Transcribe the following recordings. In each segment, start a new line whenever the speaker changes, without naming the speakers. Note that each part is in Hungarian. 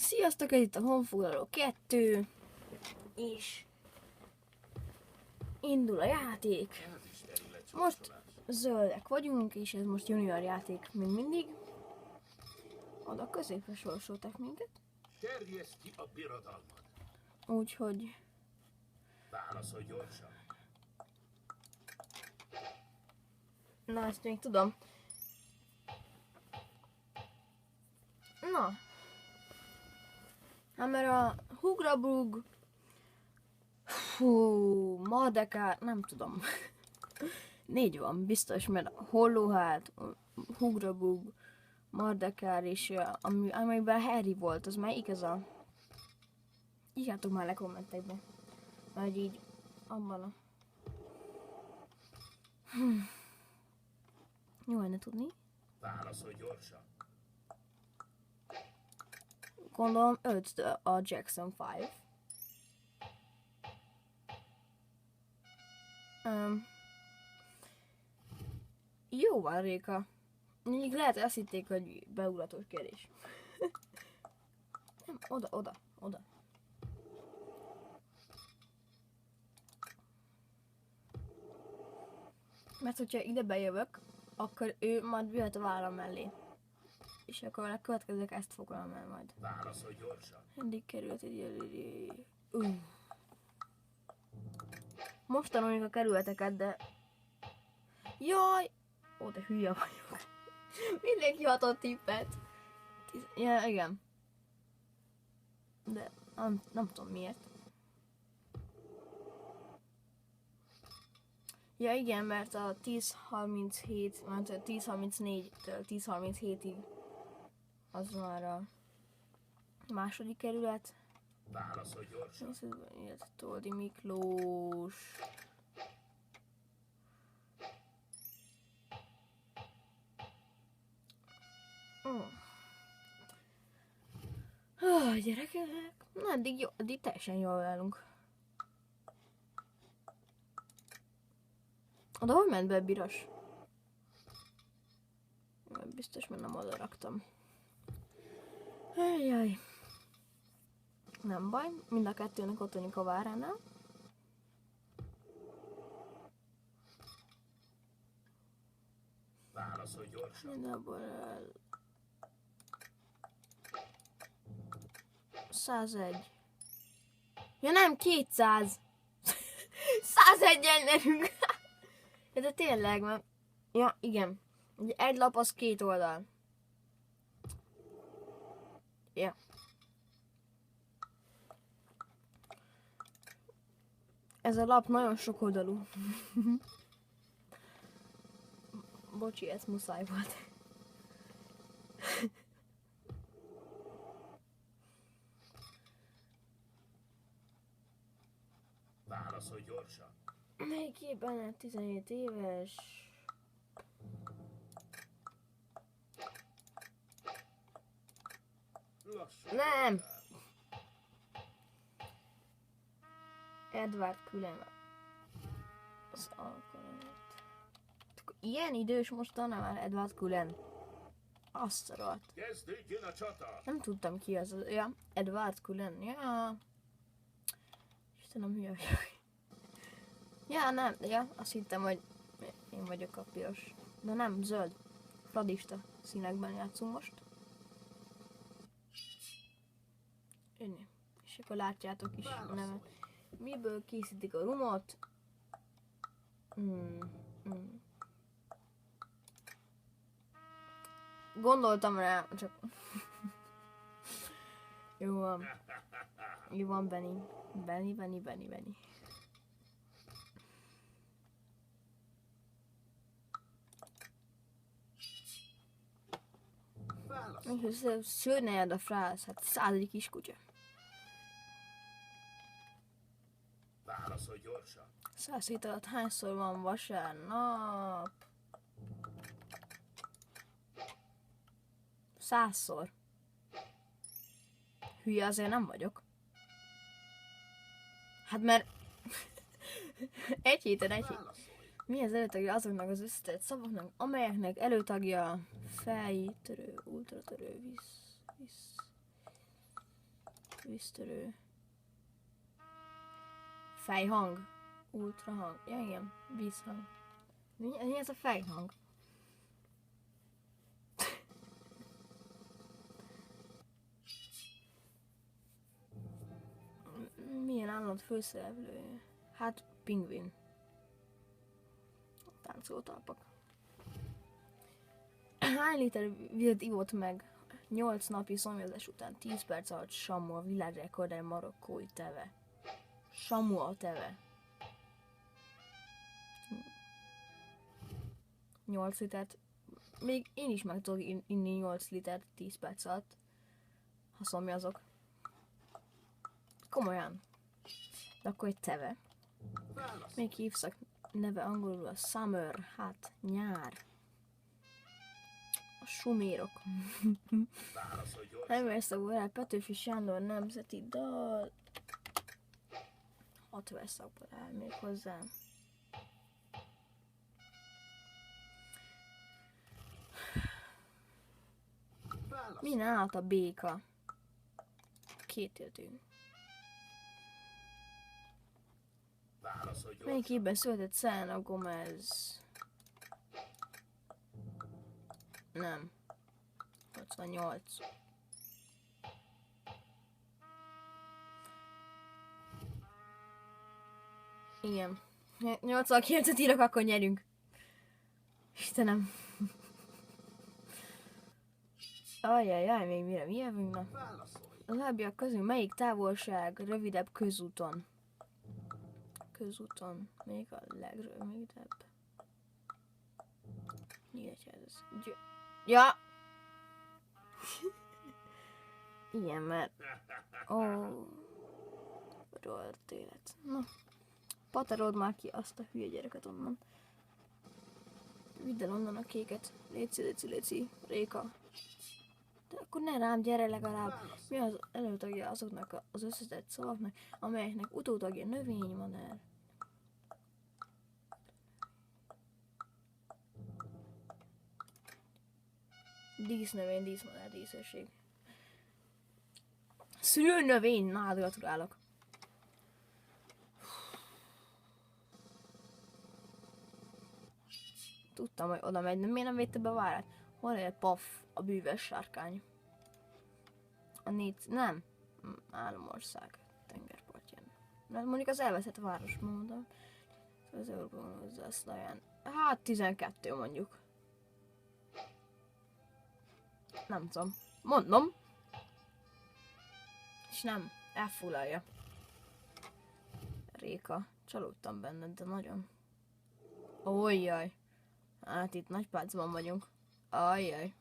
Sziasztok, ez itt a Honfoglaló 2, és indul a játék. Most zöldek vagyunk, és ez most junior játék, mint mindig. Oda középre sorsoltak minket.
Terjeszd ki a birodalmat.
Úgyhogy...
Válaszolj gyorsan.
Na, ezt még tudom. Na. Hát mert a Hugrabrug... Fú, Mardekár, nem tudom. 4 van, biztos, mert Hollóhát, Hugrabrug, Mardekár és amiben Harry volt, az melyik ez a... Írjátok már le kommentekbe. Mert így abban a... Jó lenne tudni.
Válaszolj gyorsan.
Gondolom 5 a Jackson 5. Jó van, Réka. Mondjuk lehet, hogy azt hitték, hogy beugratós kérdés. Nem, oda. Mert hogyha ide bejövök, akkor ő majd jöhet a vállam mellé. És akkor a következők ezt foglalom el majd.
Válaszolj gyorsan.
Eddig került egy... Most tanuljuk a kerületeket, de... Jaj! Ó, de hülye vagyok. Mindenki hatott tippet. Ja, igen. De nem tudom miért. Ja igen, mert a 10:37, mert a 10:34-től 10:37-ig az már a második kerület.
Válaszolj gyorsan.
Illetve Toldi Miklós. Gyerekek, na eddig teljesen jól állunk. Oda hogy ment be a biros? Biztos, mert nem oda raktam. Jaj. Nem baj, mind a kettőnek ott vagyunk a váránál.
Válaszolj gyorsan.
Mindenből 101. Ja nem, 200! 101-en nyerünk! De tényleg, mert... Ja, igen. Ugye egy lap az 2 oldal. Ja. Ez a lap nagyon sok oldalú. Bocsi, ez muszáj volt.
Válaszolj gyorsan.
Melyik évben 17 éves?
Lassan.
Nem! Edward Cullen. Az alkalmat. Ilyen idős mostanra már Edward Cullen. Azt a rohadt.
Kezdődjön a csata.
Nem tudtam ki az. Ja, Edward Cullen. Ja. Istenem, hülye vagyok. Ja, nem. Ja, azt hittem, hogy én vagyok a piros. De nem, zöld. Fradista színekben játszunk most. Ennyi. És akkor látjátok is a nevet. Miből készítik a rumot? Gondoltam rá, csak... Jó van. Jó van, Benny. Benny. Szőrnejed a frász, hát 100. kiskutya.
Válaszolj gyorsan.
100 hét alatt hányszor van vasárnap? 100-szor. Hülye azért nem vagyok. Hát mert... egy héten egy hét. Mi az előtagja azoknak az összetett szavaknak, amelyeknek előtagja fejtörő, ultratörő, visz. víztörő. Fejhang. Ultrahang. Ja, igen. Vízhang. Mi ez a fejhang? Milyen állat főszereplője? Hát, pingvin. Táncoltalpak. Hány liter vizet ivott meg 8 napi szomjazás után 10 perc alatt Samu, a világrekorder marokkói teve? Samu a teve. 8 litert. Még én is meg tudok inni 8 litert 10 perc alatt, ha szomjazok. Komolyan. De akkor egy teve. Még hívszak neve angolul a summer, hát nyár. A sumérok.
Válaszolj gyorsan.
Nem verszakból el Petőfi Sándor nemzeti dal. 6 verszakból el még hozzá. Milyen állat a béka? Kétéltű.
Válaszolj gyorsan.
Melyik évben született Selena Gomez? Nem. 88. Igen. 89-et írok, akkor nyerünk. Istenem. Ajjajjaj, még mire mi jövünk? Na.
Válaszolj.
A lábbiak közül melyik távolság rövidebb közúton? Közúton. Még a legrövidebb. Nyíregyház. Ja! Igen, mert... rohadt élet. Na. Paterold már ki azt a hülye gyereket onnan. Vidd el onnan a kéket. Léci, Réka. De akkor ne rám, gyere legalább. Mi az előtagja azoknak az összetett szavaknak, amelyeknek utótagja növénymadár? Dísznövény, díszmadár, díszesség. Szülőnövény, na hát gratulálok. Tudtam, hogy oda megy, de miért nem védte be a várát? Hol egy paf, a bűvös sárkány? A nem. Államország tengerpartján. Mert mondjuk az elveszett város, mondom. Az Európában hozzászlaján. Hát 12 mondjuk. Nem tudom. Mondom. És nem. Elfoglalja. Réka. Csalódtam benned, de nagyon. Ójjaj. Hát itt nagy pácban vagyunk. Ajjaj.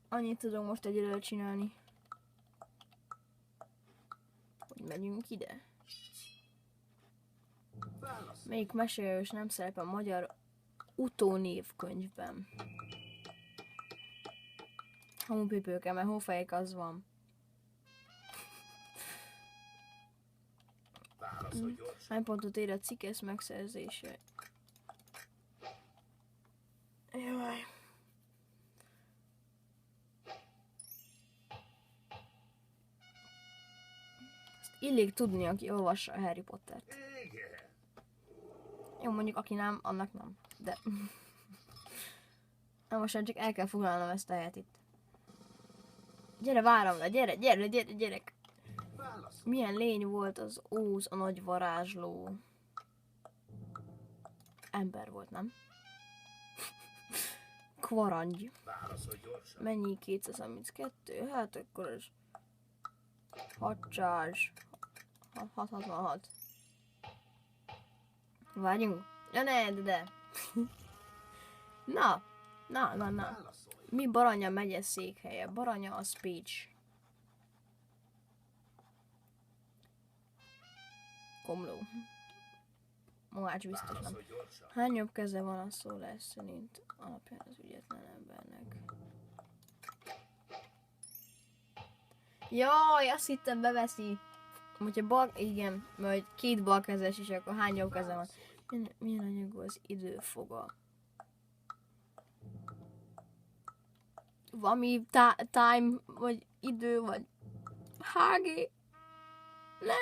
Annyit tudok most egyelőre csinálni. Hogy megyünk ide? Melyik mesélős nem szerepel a magyar utónévkönyvben? Homopipőke, mert hófejek az van.
Válaszolj gyorsan.
Hány pontot ér a cikkesz megszerzése? Jaj. Ezt illik tudni, aki olvassa a Harry Pottert.
Igen.
Jó, mondjuk aki nem, annak nem. De... Na most már csak el kell foglalnom ezt a helyet itt. Gyere, várom le, gyerek!
Válaszolj.
Milyen lény volt az Óz, a nagy varázsló? Ember volt, nem? Kvarangy.
Válaszolj gyorsan.
Mennyi 232? Hát akkor ez... 6 charge. 666. Várjunk. Ja ne, de. Na.
Válaszolj.
Mi Baranya megye székhelye? Baranya a Pécs. Komló. Mohács biztos nem.
Válaszolj gyorsan.
Hány jobb keze van a szólás szerint alapján az ügyetlen embernek? Jaj, azt hittem beveszi. Hogyha bal, igen, mert két balkezes is, akkor hány jobb keze van? Milyen anyagú az időfoga? Valami time, vagy idő, vagy HG! Ne!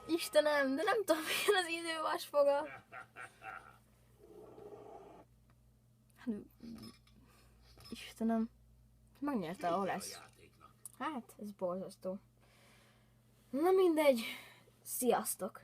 Istenem, de nem tudom, milyen az idővasfoga. Hát, Istenem. Megnyerte a lesz. Hát, ez borzasztó. Na mindegy. Sziasztok!